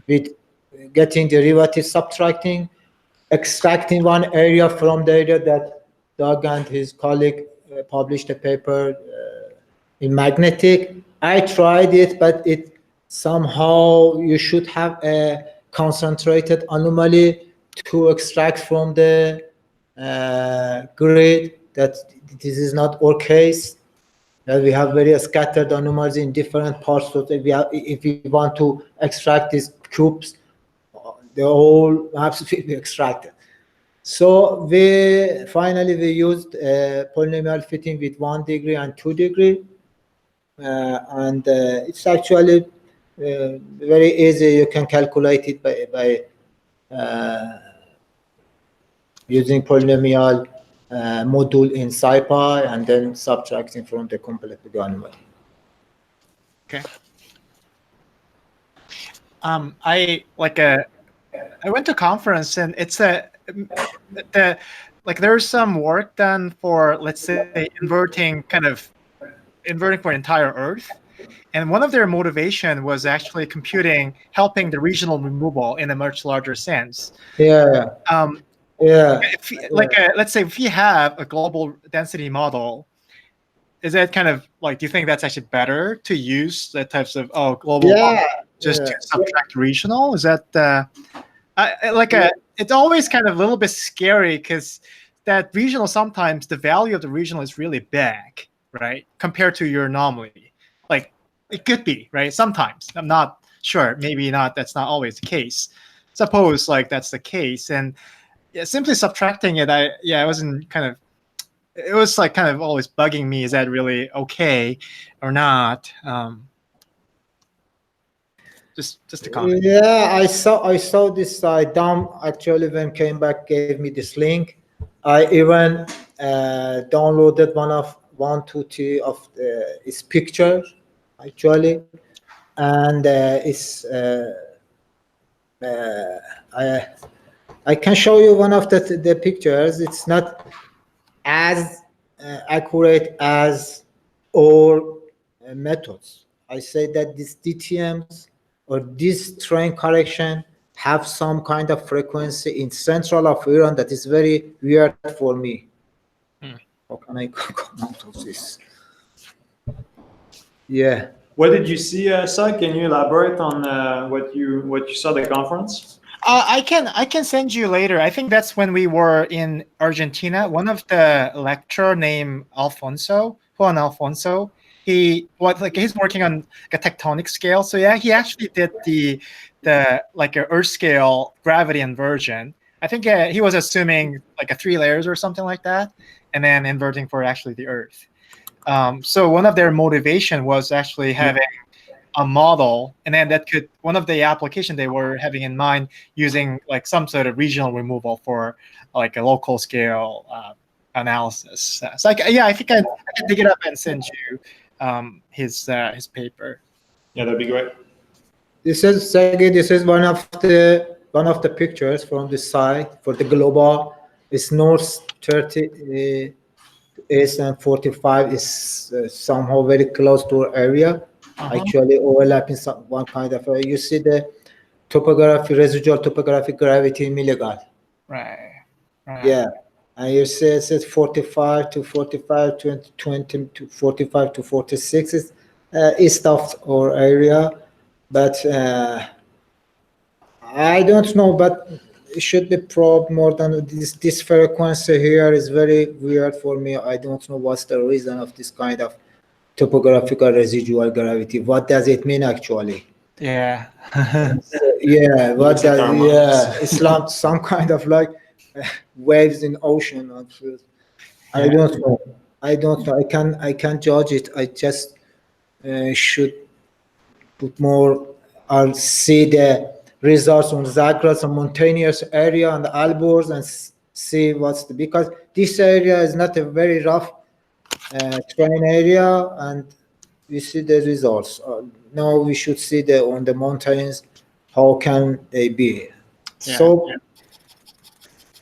with getting derivative subtracting, extracting one area from the area that Doug and his colleague published a paper in magnetic. I tried it, but it somehow you should have a concentrated anomaly to extract from the grid. That this is not our case. That we have very scattered anomalies in different parts. So that if we want to extract these cubes, they all have to be extracted. So we used polynomial fitting with 1 degree and 2 degree, and it's actually very easy. You can calculate it by using polynomial module in SciPy and then subtracting from the complete anomaly. Okay. I went to a conference, and it's there's some work done for, let's say, inverting for entire Earth. And one of their motivation was actually helping the regional removal in a much larger sense. Yeah. Let's say if you have a global density model, is that do you think that's actually better to use the types of global to subtract regional? Is that it's always kind of a little bit scary, because that regional, sometimes the value of the regional is really big, right, compared to your anomaly. Like, it could be, right? Sometimes. I'm not sure. Maybe not. That's not always the case. Suppose that's the case, and simply subtracting it, it wasn't it was kind of always bugging me. Is that really okay or not? Just a comment. Yeah, I saw this. Dom actually when came back gave me this link. I even downloaded one, two, three of his picture actually, and I I can show you one of the pictures. It's not as accurate as all methods. I say that these DTMs or this train correction have some kind of frequency in central of Iran that is very weird for me. How can I come out of this? Yeah. What did you see, Sai? Can you elaborate on what you saw at the conference? I can send you later. I think that's when we were in Argentina. One of the lecturer named Juan Alfonso. He's working on a tectonic scale. So yeah, he actually did the like a Earth scale gravity inversion. I think he was assuming like a 3 layers or something like that, and then inverting for actually the Earth. So one of their motivation was actually having a model, and then one of the application they were having in mind using like some sort of regional removal for like a local scale analysis. So yeah, I think I can dig it up and send you his paper. Yeah, that'd be great. This is one of the pictures from the site for the global. It's north 30 east and 45 is somehow very close to our area. Actually overlapping one kind of you see the residual topographic gravity in milligal. Right. Yeah, and you see it says 45 to 45, 20 to 45 to 46 is east of our area, but I don't know, but it should be probed more than this frequency here is very weird for me. I don't know what's the reason of this kind of topographical residual gravity. What does it mean actually? Yeah. Yeah, what does it's some kind of like waves in ocean. I don't know. I can't judge it. I just should put more. I'll see the results on Zagros and mountainous area and the Alborz and see because this area is not a very rough terrain area, and we see the results. Now we should see on the mountains how can they be.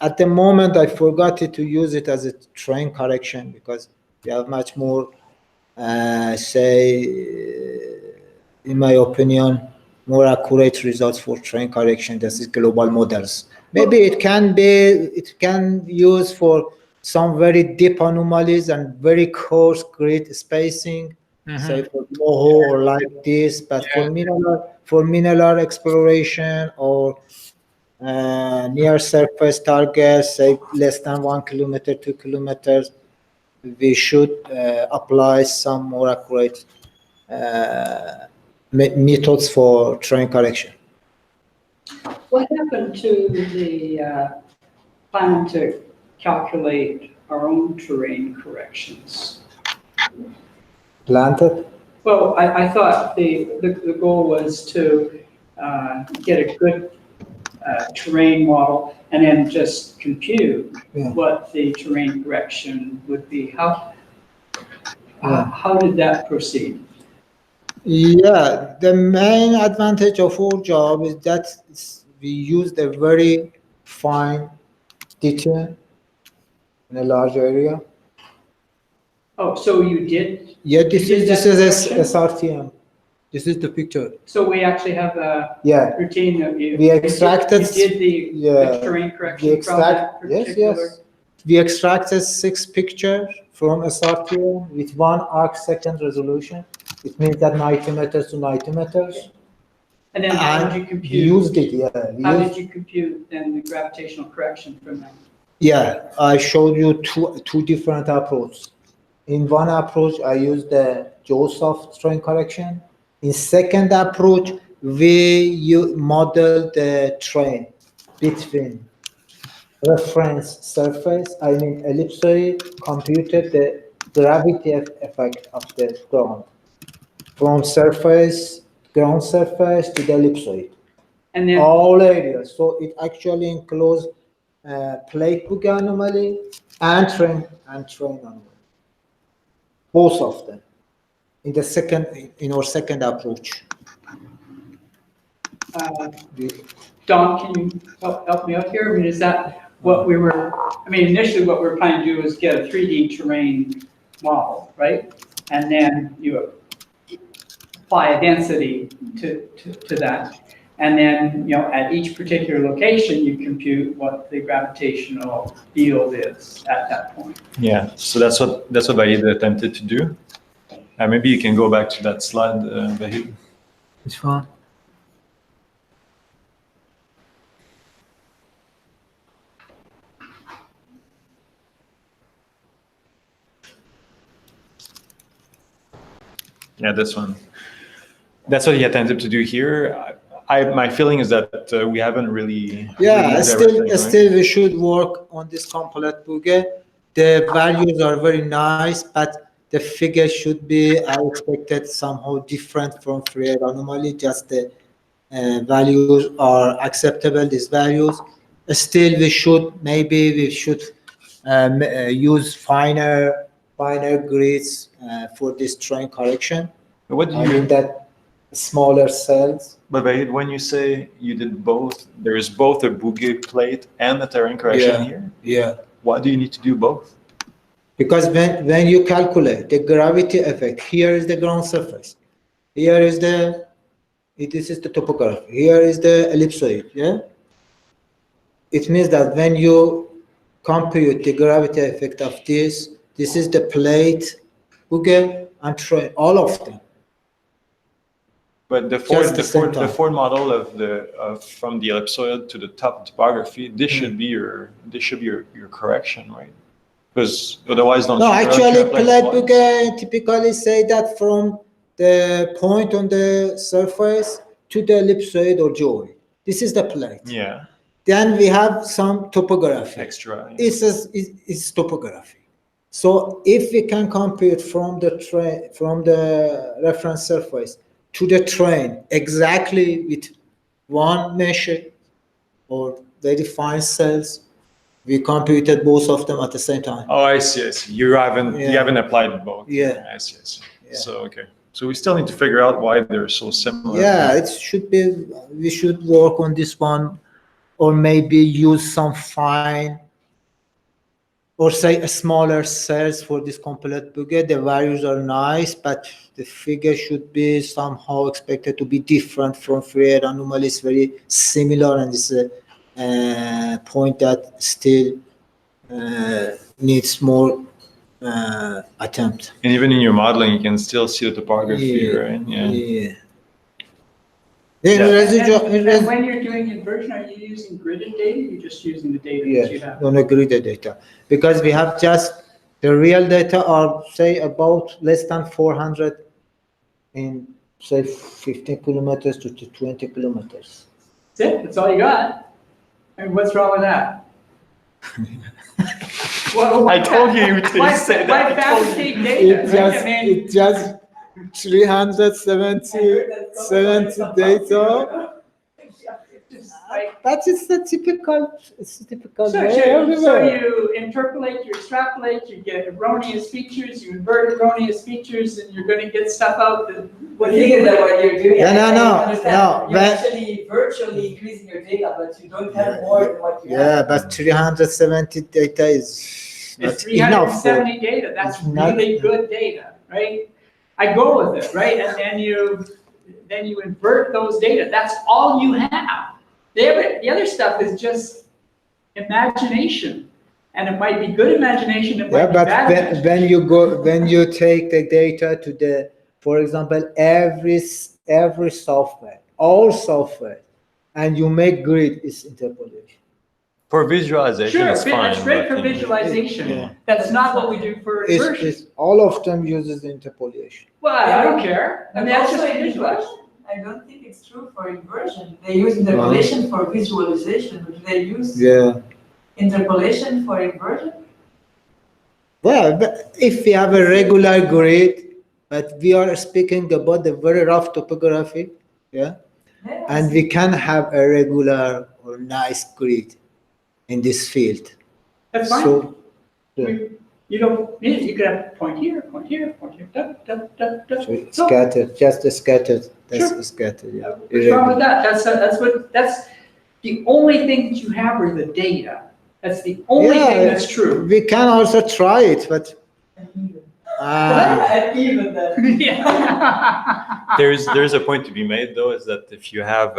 At the moment I forgot to use it as a terrain correction because we have much more in my opinion more accurate results for terrain correction. This is global models. Maybe it can use for some very deep anomalies and very coarse grid spacing, say for Moho or like this, but for mineral exploration or near surface targets, say less than 1 kilometer, 2 kilometers, we should apply some more accurate methods for terrain correction. What happened to the plan to calculate our own terrain corrections? Planted? Well, I thought the goal was to get a good terrain model and then just compute what the terrain correction would be. How did that proceed? Yeah, the main advantage of our job is that we use the very fine detail in a large area. Oh, so you did? Yeah, this is SRTM. This is the picture. So we actually have a routine that we extracted. You did the terrain correction from that particular. Yes. We extracted 6 pictures from SRTM with 1 arc-second resolution. It means that 90 meters to 90 meters. And then how did you compute? We used it, How did you compute then the gravitational correction from that? Yeah, I showed you two different approaches. In one approach, I used the GeoSci terrain correction. In second approach, we modeled the terrain between reference surface, ellipsoid, computed the gravity effect of the ground. From surface, ground surface to the ellipsoid. And then, All areas. So it actually includes plate boogie anomaly and train anomaly. Both of them. In our second approach. Don, can you help me out here? I mean, is that what we were, I mean, initially what we were planning to do was get a 3D terrain model, right? And then you apply a density to that. And then, at each particular location, you compute what the gravitational field is at that point. Yeah, so that's what Vahid attempted to do. Maybe you can go back to that slide, Vahid. Which one? Yeah, this one. That's what he attempted to do here. My feeling is that we haven't really. Yeah, still we should work on this complete boogie. The values are very nice, but the figure should be, I expected, somehow different from Fourier anomaly. Just the values are acceptable, these values. Still, we should use finer grids for this train correction. What do you mean that smaller cells? But when you say you did both, there is both a boogie plate and a terrain correction here? Yeah. Why do you need to do both? Because when you calculate the gravity effect, here is the ground surface. Here is this is the topography. Here is the ellipsoid, yeah? It means that when you compute the gravity effect of this is the plate, boogie, and train, all of them. But the Ford model from the ellipsoid to the top topography, this should be your correction, right? Because otherwise, no. Actually, plate boogie typically say that from the point on the surface to the ellipsoid or geoid. This is the plate. Yeah. Then we have some topography. Extra. Yeah. It's topography. So if we can compute from the reference surface to the train exactly with one measure or very fine cells, we computed both of them at the same time. Oh, I see. You haven't applied both. Yeah. I see. Yeah. So okay. So we still need to figure out why they're so similar. Yeah, it should be. We should work on this one, or maybe use some fine, or say a smaller cells for this complete boogie. The values are nice, but the figure should be somehow expected to be different from Fourier anomaly. It's very similar, and it's a point that still needs more attempt. And even in your modeling, you can still see the topography, right? Yeah. And when you're doing inversion, are you using gridded data? You're just using the data that you have? On a gridded data, because we have just the real data are say about less than 400 in say 15 kilometers to 20 kilometers. That's it. That's all you got. I mean, what's wrong with that? I told you to say that. Why fabricate data? It just 370 data. But it's a typical way everywhere. So you interpolate, you extrapolate, you get erroneous features, you invert erroneous features, and you're going to get stuff out that. What do you think that what you're doing? No. You're actually virtually increasing your data, but you don't have more than what you have. Yeah, but 370 data is it's 370 data. That's really good data, right? I go with it, right? And then you invert those data. That's all you have. The other stuff is just imagination, and it might be good imagination. It might be bad when you take the data to the, for example, every software, all software, and you make grid is interpolation. For visualization, it's fine. It's great for visualization. Yeah. That's not what we do for inversion. All of them uses interpolation. Well, I don't care. I mean, that's just visualization. I don't think it's true for inversion. They use interpolation for visualization. Do they use interpolation for inversion? Well, if we have a regular grid, but we are speaking about the very rough topography, yeah, and we can have a regular or nice grid in this field. That's fine. So, yeah. You don't need it. You could have point here, point here, point here. Da, da, da, da. So scattered, just a scattered. That's Sure. scattered. Yeah. What's wrong with that? That's the only thing that you have are the data. That's the only thing that's true. We can also try it, but Even then. Yeah. There's a point to be made though, is that if you have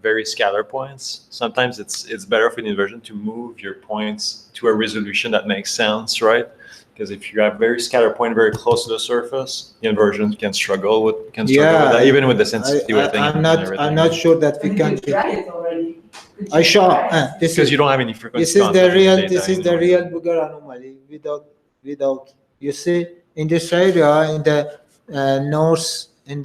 very scalar points, sometimes it's better for the inversion to move your points to a resolution that makes sense, right? Because if you have very scalar point very close to the surface, the inversion can struggle with that, even with the sensitivity. I'm not sure that we can. I show this because is you don't have any frequency. this is the real booger anomaly without you see in this area in the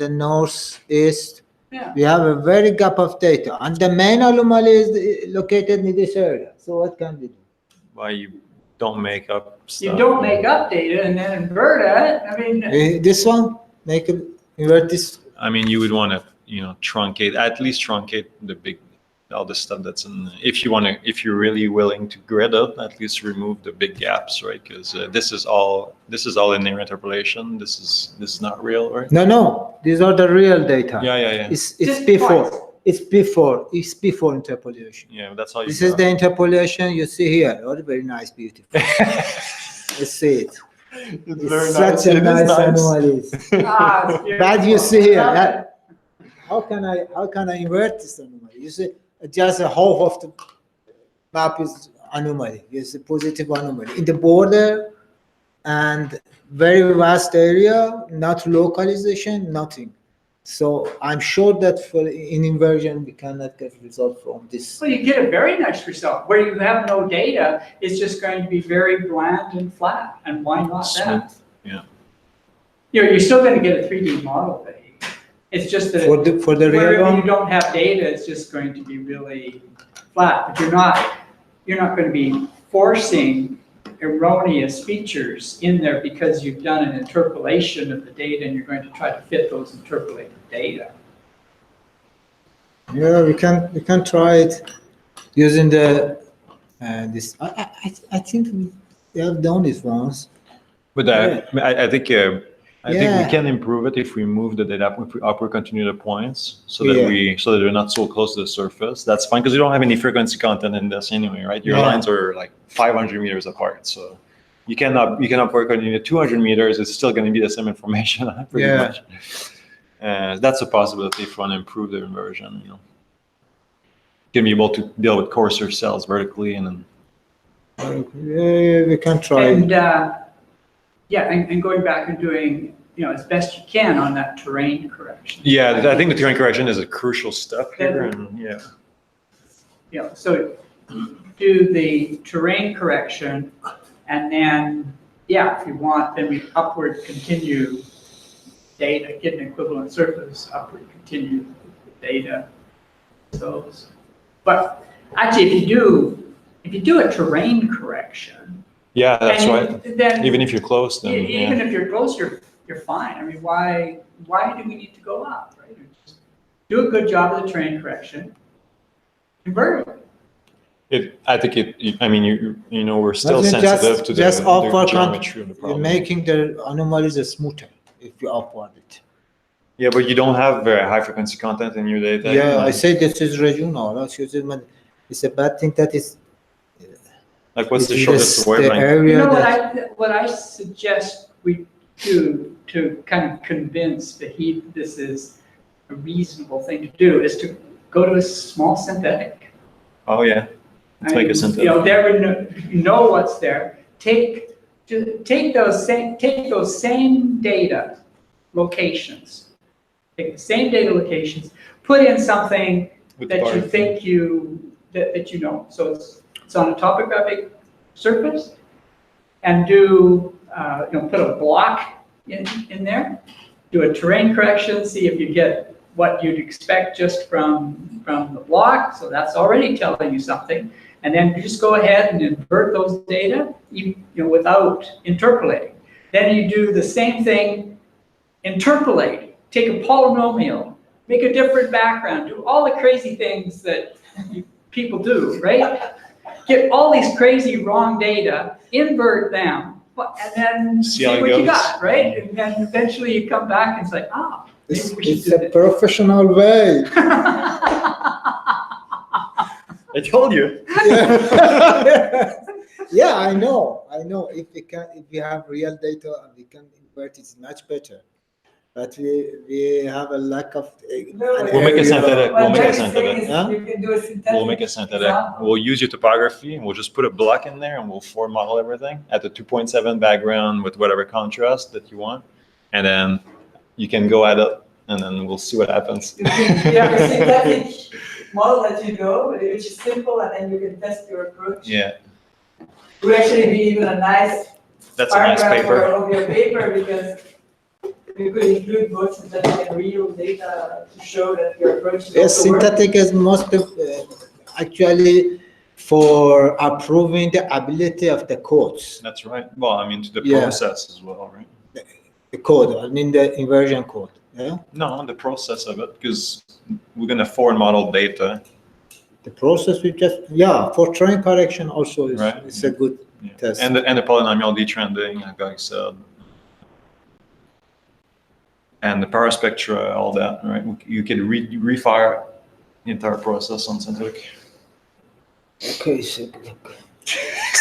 northeast. Yeah. We have a very gap of data, and the main anomaly is located in this area. So what can we do? Why you don't make up stuff? You don't make up data and then invert it. I mean, This one invert this. I mean, you would want to, truncate, at least truncate all the stuff that's in. If you're really willing to grid up, at least remove the big gaps, right? Because this is all linear interpolation. This is not real, right? No, these are the real data. Yeah. It's before. It's before interpolation. Yeah, that's how you. This is the interpolation you see here. Oh, very nice, beautiful. You see it. It's such a nice anomaly. But you see here, how can I invert this anomaly? You see, just a half of the map is anomaly. It's a positive anomaly in the border, and very vast area, not localization, nothing. So I'm sure that in inversion we cannot get result from this. well, you get a very nice result. Where you have no data, it's just going to be very bland and flat. And why not that? Yeah. You're still going to get a 3D model, but it's just that For the real wherever one, you don't have data, it's just going to be really flat. But you're not going to be forcing erroneous features in there because you've done an interpolation of the data and you're going to try to fit those interpolated data. yeah, we can try it using the this. I think we have done this once. But I think we Yeah. can improve it if we move the data, if we upward continue the points, so that they're not so close to the surface. That's fine because you don't have any frequency content in this anyway, right? Your lines are like 500 meters apart, so you can upward continue 200 meters. It's still going to be the same information, pretty much. That's a possibility if you want to improve the inversion. You can be able to deal with coarser cells vertically, and then. Yeah, we can try. And and going back and doing as best you can on that terrain correction. Yeah, I think the terrain correction is a crucial step here, and so do the terrain correction, and then if you want, then we upward continue data, get an equivalent surface, upward continue data. But actually, if you do a terrain correction. Yeah, that's right. Then even if you're close, then even if you're close, you're fine. I mean, why do we need to go up, right? Just do a good job of the terrain correction, convert it. I think I mean, we're still sensitive to the geometry of the problem. Making the anomalies smoother if you upward it. Yeah, but you don't have very high frequency content in your data. Yeah, I say this is regional. It's a bad thing that is. Like, what's the shortest wavelength? What I suggest we do to kind of convince the heat this is a reasonable thing to do is to go to a small synthetic. Oh yeah, let's make a synthetic. There you know what's there. Take those same data locations. Take the same data locations. Put in something that you think that you know. So it's on a topographic surface, and put a block in there. Do a terrain correction. See if you get what you'd expect just from the block. So that's already telling you something. And then you just go ahead and invert those data, without interpolating. Then you do the same thing, interpolating. Take a polynomial make a different background, do all the crazy things that people do, right? Get all these crazy wrong data, invert them, and then see what you got, right? And then eventually you come back and say, ah, maybe we should It's do a this. professional way. I told you. Yeah, I know. If we have real data and we can invert, it's much better. But we have a lack of. We'll make a synthetic. We'll make a synthetic. Huh? You can do a synthetic. We'll make a synthetic. We'll use your topography and we'll just put a block in there and we'll form model everything at the 2.7 background with whatever contrast that you want. And then you can go at it and then we'll see what happens. You have a synthetic model that you know, which is simple, and then you can test your approach. Yeah. It would actually be even a nice That's a nice paper. of your paper, because you could include both synthetic and real data to show that your approach is Yes, also working. synthetic is most of, actually for approving the ability of the codes. That's right. Well, I mean, to the Yeah. process as well, right? The code, I mean the inversion code. Yeah. No, the process of it, because we're going to forward model data. The process we just, for train correction also is Right. it's a good test. And the polynomial detrending, like I said. And the paraspectra, all that, right? You could refire the entire process on synthetic. Okay, so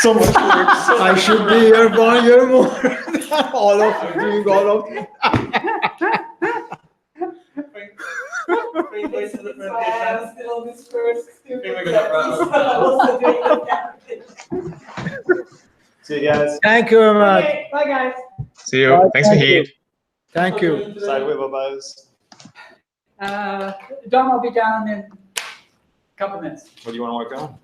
So much work. I should be here 1 year more. All of you doing all of it. That's why I'm still on this first stupid We're gonna wrap up. I'm also doing the See you guys. Thank you very much. Okay, bye guys. See you. Bye, Thanks, thank Fahid. Thank you. Sideway bye-byes. Dom will be down in a couple minutes. What do you want to work on?